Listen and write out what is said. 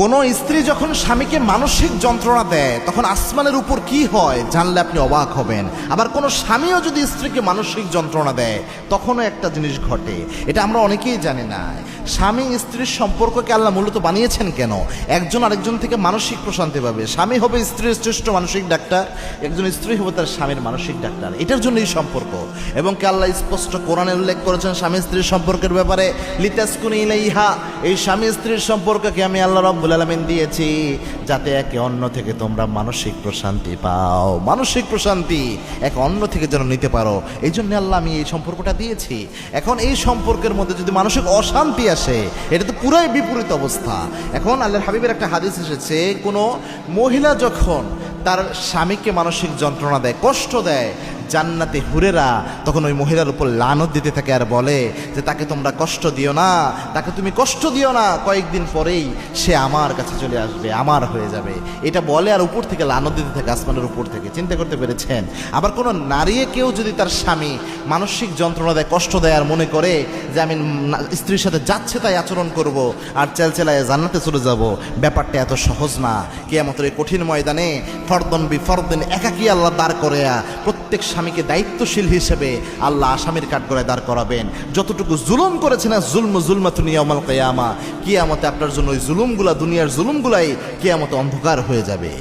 কোনো স্ত্রী যখন স্বামীকে মানসিক যন্ত্রণা দেয় তখন আসমানের উপর কি হয় জানলে আপনি অবাক হবেন। আবার কোনো স্বামীও যদি স্ত্রীকে মানসিক যন্ত্রণা দেয় তখনও একটা জিনিস ঘটে, এটা আমরা অনেকেই জানি না। স্বামী স্ত্রীর সম্পর্ককে আল্লাহ মূলত বানিয়েছেন কেন? একজন আরেকজন থেকে মানসিক প্রশান্তি পাবে। স্বামী হবে স্ত্রীর শ্রেষ্ঠ মানসিক ডাক্তার, একজন স্ত্রী হবে তার স্বামীর মানসিক ডাক্তার, এটার জন্য এই সম্পর্ক। এবং কে আল্লাহ স্পষ্ট কোরআনে উল্লেখ করেছেন স্বামী স্ত্রীর সম্পর্কের ব্যাপারে, লিতাসকুনি ইলাইহা, এই স্বামী স্ত্রীর সম্পর্ককে আমি আল্লাহ রাব্বুল আলামিন দিয়েছি যাতে একে অন্য থেকে তোমরা মানসিক প্রশান্তি পাও, মানসিক প্রশান্তি একে অন্য থেকে যেন নিতে পারো, এই জন্য আল্লাহ আমি এই সম্পর্কটা দিয়েছি। এখন এই সম্পর্কের মধ্যে যদি মানসিক অশান্তি আসে এটা তো পুরাই বিপরীত অবস্থা। এখন আল্লাহর হাবিবের একটা হাদিস এসেছে, কোনো মহিলা যখন তার স্বামীকে মানসিক যন্ত্রণা দেয়, কষ্ট দেয়, জান্নাতে হুরেরা তখন ওই মহিলার উপর লানত দিতে থাকে আর বলে যে তাকে তোমরা কষ্ট দিও না, তাকে তুমি কষ্ট দিও না, কয়েকদিন পরেই সে আমার কাছে চলে আসবে, আমার হয়ে যাবে, এটা বলে আর উপর থেকে লানত দিতে থাকে, আসমানের উপর থেকে। চিন্তা করতে পেরেছেন? আবার কোনো নারীকেও যদি তার স্বামী মানসিক যন্ত্রণা দেয়, কষ্ট দেয় আর মনে করে যে আমি স্ত্রীর সাথে যাচ্ছে তাই আচরণ করব আর চেলচেলায় জান্নাতে চলে যাব, ব্যাপারটা এত সহজ না। কিয়ামতের এই কঠিন ময়দানে ফরদন বিফরদিন একাকী আল্লাহ দাঁড় করে প্রত্যেক স্বামীকে দায়িত্বশীল হিসেবে আল্লাহ আসামির কাঠগড়ায় দাঁড় করাবেন। যতটুকু জুলুম করেছেন জুলমাতুন ইয়াউমাল কিয়ামা, কিয়ামতে আপনার জন্য ওই জুলুমগুলা, দুনিয়ার জুলুমগুলাই কিয়ামতে অন্ধকার হয়ে যাবে।